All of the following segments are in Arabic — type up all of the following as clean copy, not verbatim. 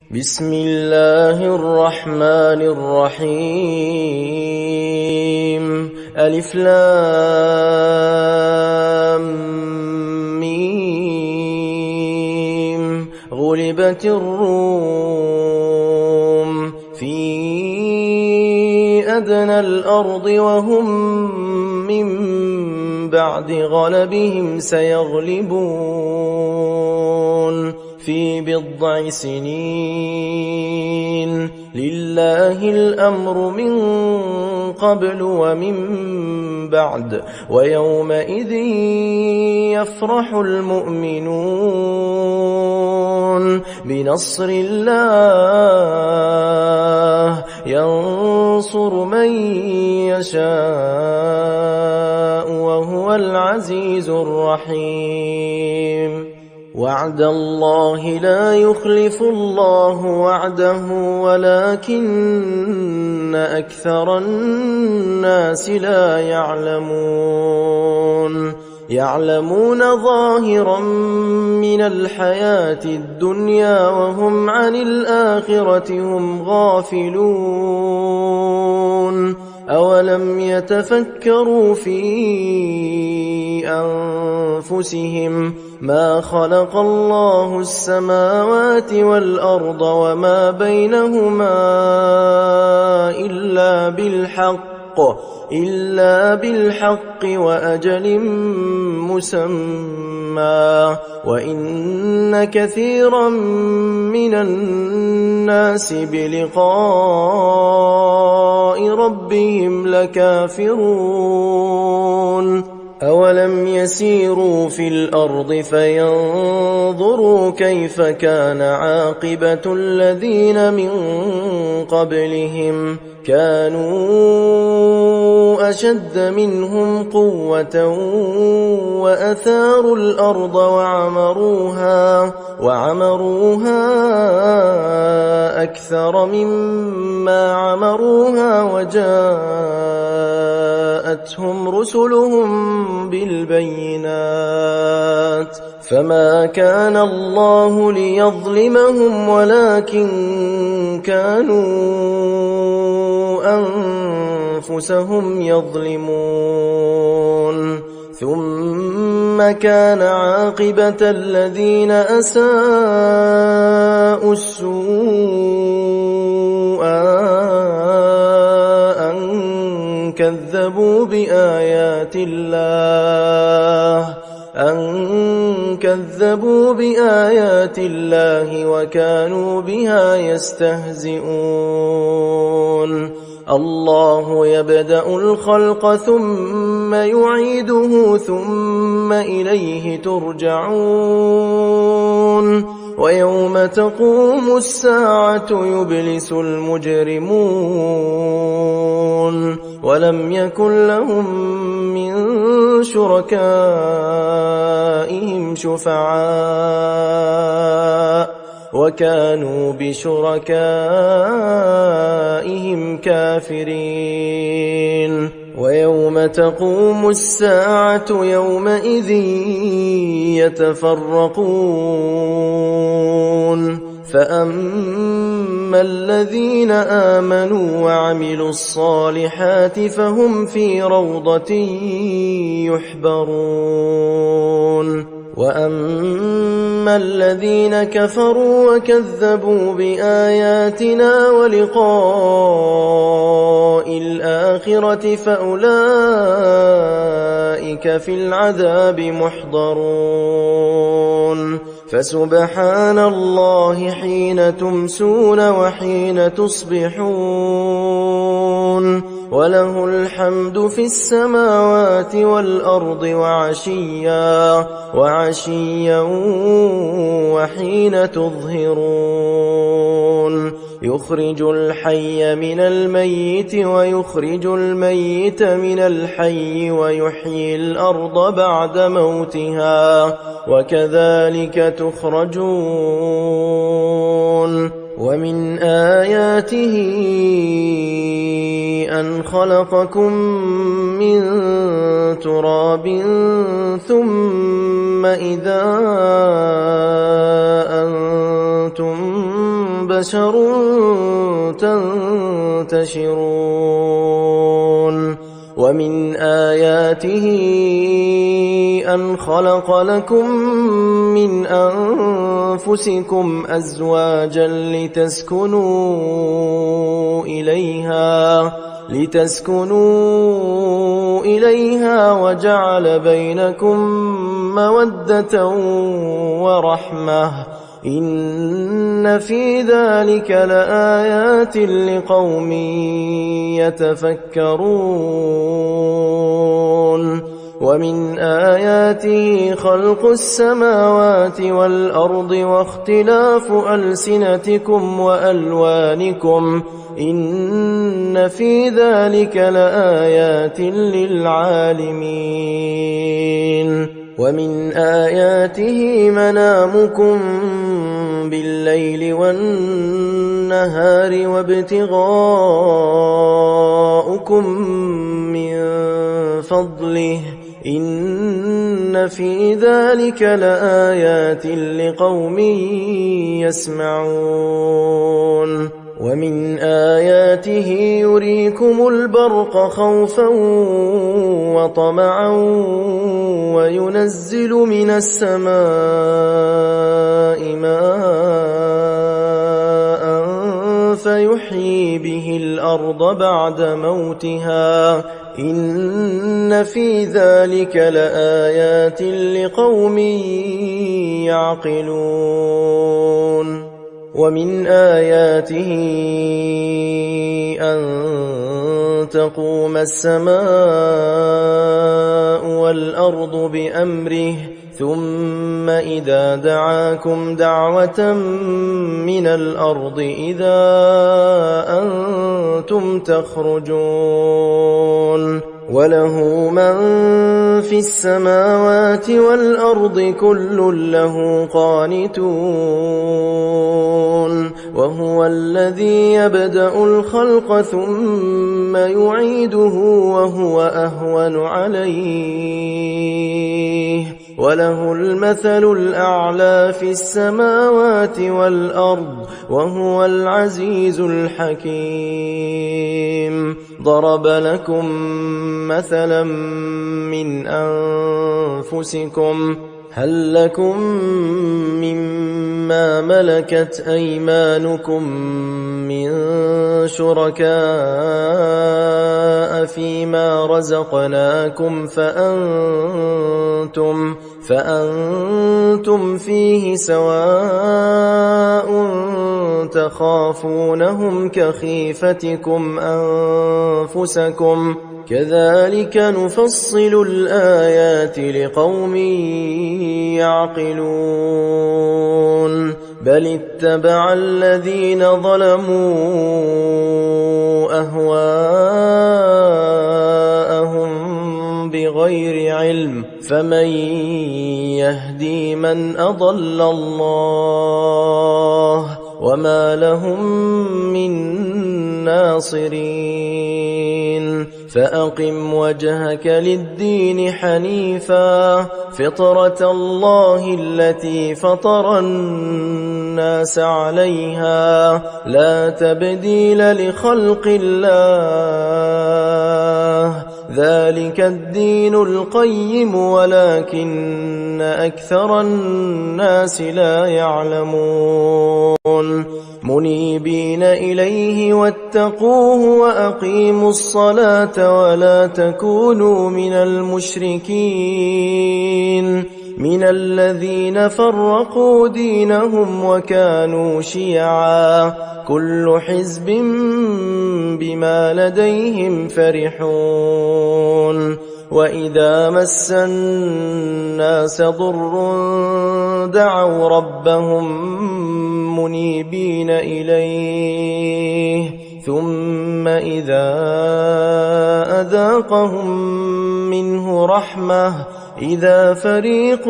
بسم الله الرحمن الرحيم. ألف لام ميم. غلبت الروم في أدنى الأرض وهم من بعد غلبهم سيغلبون في بضع سنين. لله الأمر من قبل ومن بعد ويومئذ يفرح المؤمنون بنصر الله ينصر من يشاء وهو العزيز الرحيم. وعد الله لا يخلف الله وعده ولكن أكثر الناس لا يعلمون ظاهرا من الحياة الدنيا وهم عن الآخرة هم غافلون. أولم يتفكروا في أنفسهم ما خلق الله السماوات والأرض وما بينهما إلا بالحق وأجل مسمى وإن كثيرا من الناس بلقاء ربهم لكافرون. أولم يسيروا في الأرض فينظروا كيف كان عاقبة الذين من قبلهم كانوا أشد منهم قوة وأثاروا الأرض وعمروها أكثر مما عمروها وجاءتهم رسلهم بالبينات فما كان الله ليظلمهم ولكن كانوا أنفسهم يظلمون. ثم كان عاقبة الذين أساءوا السوء أن كذبوا بآيات الله وكانوا بها يستهزئون. الله يبدأ الخلق ثم يعيده ثم إليه ترجعون. ويوم تقوم الساعة يبلس المجرمون ولم يكن لهم من شركائهم شفعاء وكانوا بشركائهم كافرين. ويوم تقوم الساعة يومئذ يتفرقون فأما الذين آمنوا وعملوا الصالحات فهم في روضة يحبرون. وأما الذين كفروا وكذبوا بآياتنا ولقاء الآخرة فأولئك في العذاب محضرون. فسبحان الله حين تمسون وحين تصبحون وله الحمد في السماوات والأرض وعشيا وحين تظهرون. يخرج الحي من الميت ويخرج الميت من الحي ويحيي الأرض بعد موتها وكذلك تخرجون. ومن آياته أن خلقكم من تراب ثم إذا أنتم بشر تنتشرون ومن آياته أن خلق لكم من أنفسكم أزواجا لتسكنوا إليها وجعل بينكم مودة ورحمة إن في ذلك لآيات لقوم يتفكرون ومن آياته خلق السماوات والأرض واختلاف ألسنتكم وألوانكم إن في ذلك لآيات للعالمين ومن آياته منامكم بالليل والنهار وابتغاؤكم من فضله إن في ذلك لآيات لقوم يسمعون ومن آياته يريكم البرق خوفا وطمعا وينزل من السماء ماء فيحيي به الأرض بعد موتها إن في ذلك لآيات لقوم يعقلون ومن آياته أن تقوم السماء والأرض بأمره ثم إذا دعاكم دعوة من الأرض إذا أنتم تخرجون وله من في السماوات والأرض كل له قانتون وهو الذي يبدأ الخلق ثم يعيده وهو أهون عليه وله المثل الأعلى في السماوات والأرض وهو العزيز الحكيم ضرب لكم مثلا من أنفسكم هل لكم مما ملكت أيمانكم من شركاء فيما رزقناكم فأنتم فيه سواء تخافونهم كخيفتكم أنفسكم كذلك نفصل الآيات لقوم يعقلون بل اتبع الذين ظلموا أهواءهم بغير علم فمن يهدي من أضل الله وما لهم من ناصرين فأقم وجهك للدين حنيفا فطرة الله التي فطر الناس عليها لا تبديل لخلق الله ذلك الدين القيم ولكن أكثر الناس لا يعلمون منيبين إليه واتقوه وأقيموا الصلاة ولا تكونوا من المشركين من الذين فرقوا دينهم وكانوا شيعا كل حزب بما لديهم فرحون وإذا مس الناس ضر دعوا ربهم منيبين إليه ثم إذا أذاقهم منه رحمة إذا فريق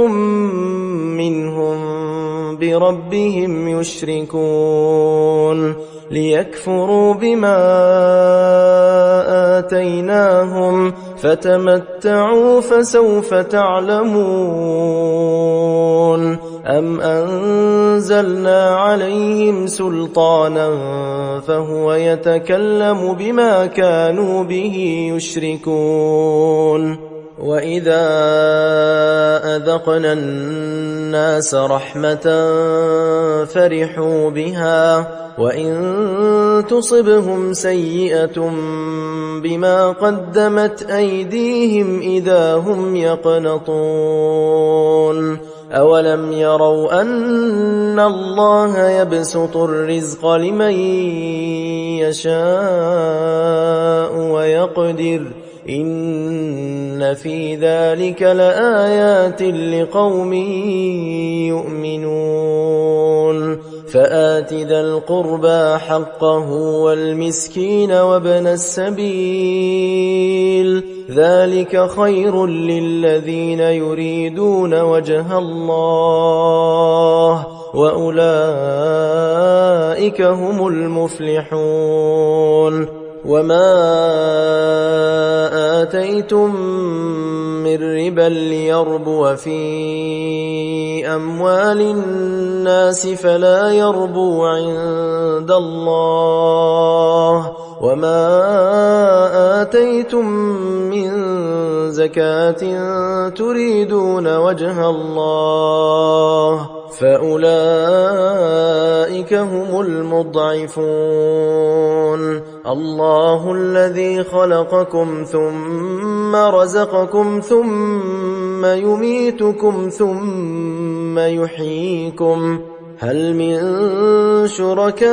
منهم بربهم يشركون ليكفروا بما آتيناهم فتمتعوا فسوف تعلمون أم أنزلنا عليهم سلطانا فهو يتكلم بما كانوا به يشركون وإذا أذقنا الناس رحمة فرحوا بها وإن تصبهم سيئة بما قدمت أيديهم إذا هم يقنطون أولم يروا أن الله يبسط الرزق لمن يشاء ويقدر إن في ذلك لآيات لقوم يؤمنون فآت ذا القربى حقه والمسكين وابن السبيل ذلك خير للذين يريدون وجه الله وأولئك هم المفلحون وما آتيتم من ربا ليربو في أموال الناس فلا يربو عند الله وما آتيتم من زكاة تريدون وجه الله فأولئك هم المضعفون الله الذي خلقكم ثم رزقكم ثم يميتكم ثم يحييكم هل من شركائكم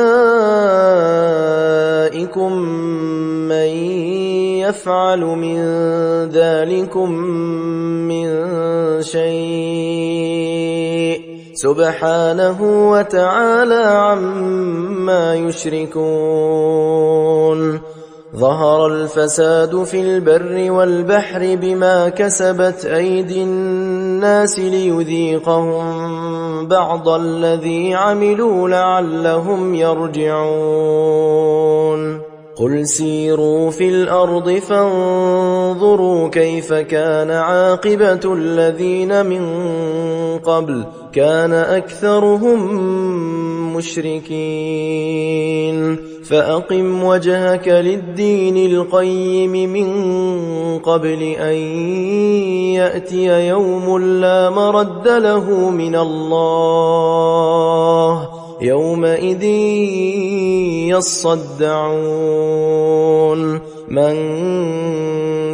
من يفعل من ذلكم من شيء سبحانه وتعالى عما يشركون ظهر الفساد في البر والبحر بما كسبت أيدي الناس ليذيقهم بعض الذي عملوا لعلهم يرجعون قل سيروا في الأرض فانظروا كيف كان عاقبة الذين من قبل كان أكثرهم مشركين فأقم وجهك للدين القيم من قبل أن يأتي يوم لا مرد له من الله يومئذ يصدعون من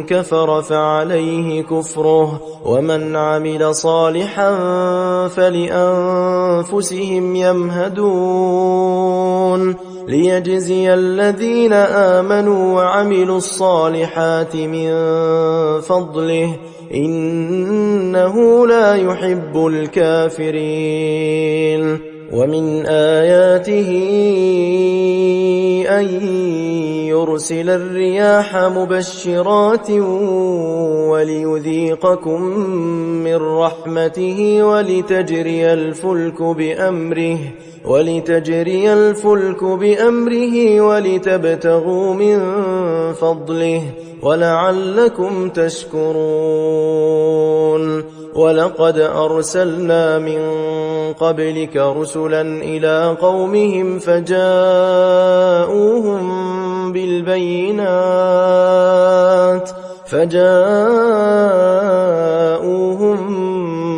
كفر فعليه كفره ومن عمل صالحا فلأنفسهم يمهدون ليجزي الذين آمنوا وعملوا الصالحات من فضله إنه لا يحب الكافرين ومن آياته أن يرسل الرياح مبشرات وليذيقكم من رحمته ولتجري الفلك بأمره ولتبتغوا من فضله ولعلكم تشكرون ولقد أرسلنا من قبلك رسلا إلى قومهم فجاءوهم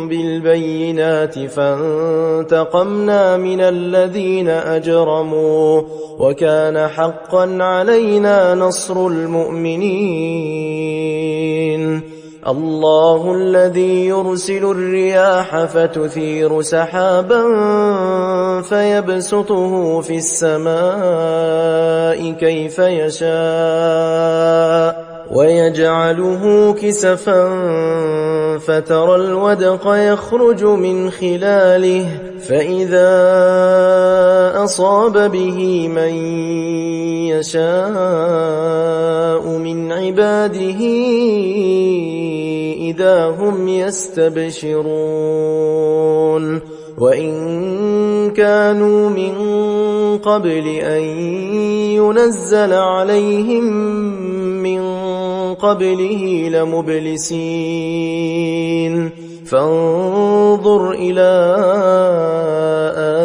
بالبينات فانتقمنا من الذين أجرموا وكان حقا علينا نصر المؤمنين الله الذي يرسل الرياح فتثير سحابا فيبسطه في السماء كيف يشاء ويجعله كسفا فترى الودق يخرج من خلاله فإذا أصاب به من يشاء من عباده إذا هم يستبشرون وإن كانوا من قبل أن ينزل عليهم من قبله لمبلسين فانظر إلى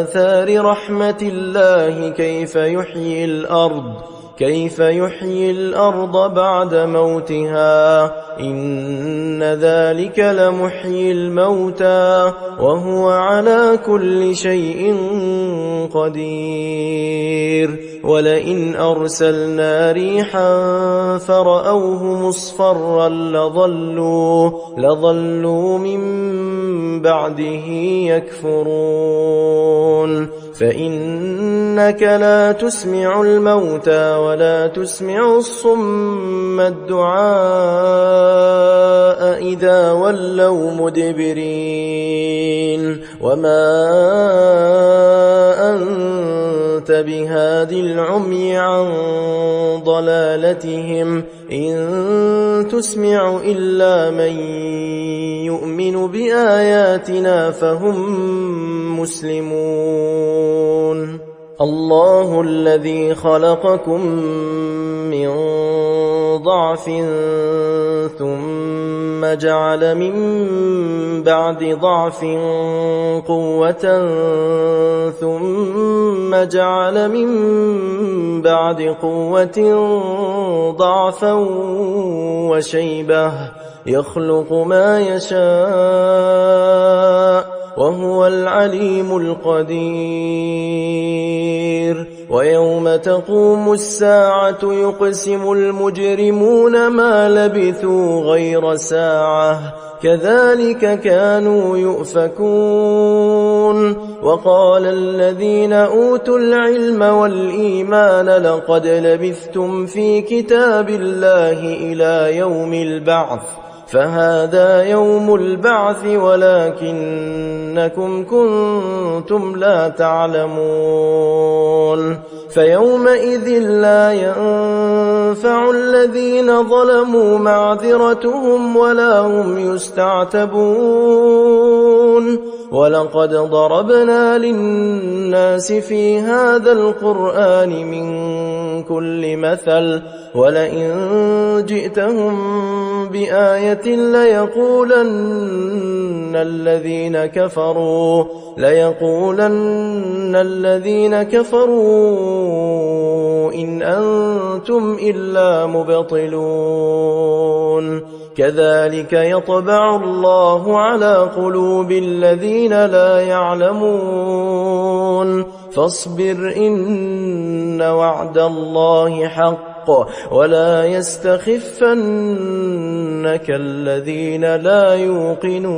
آثار رحمة الله كيف يحيي الأرض بعد موتها إن ذلك لمحيي الموتى وهو على كل شيء قدير ولئن أرسلنا ريحا فرأوه مصفرا لظلوا من بعده يكفرون فإنك لا تسمع الموتى ولا تسمع الصم الدعاء إذا ولوا مدبرين وما أنت بهاد العمي عن ضلالتهم إن تسمع إلا من يؤمن بآياتنا فهم مسلمون الله الذي خلقكم من ضعف ثم جعل من بعد ضعف قوة ثم جعل من بعد قوة ضعفا وشيبة يخلق ما يشاء وهو العليم القدير ويوم تقوم الساعة يقسم المجرمون ما لبثوا غير ساعة كذلك كانوا يؤفكون وقال الذين أوتوا العلم والإيمان لقد لبثتم في كتاب الله إلى يوم البعث فهذا يوم البعث ولكنكم كنتم لا تعلمون فيومئذ لا ينفع الذين ظلموا معذرتهم ولا هم يستعتبون ولقد ضربنا للناس في هذا القرآن من كل مثل ولئن جئتهم بآية ليقولن الذين كفروا إن أنتم إلا مبطلون كذلك يطبع الله على قلوب الذين لا يعلمون فاصبر إن وعد الله حق ولا يستخفنك الذين لا يوقنون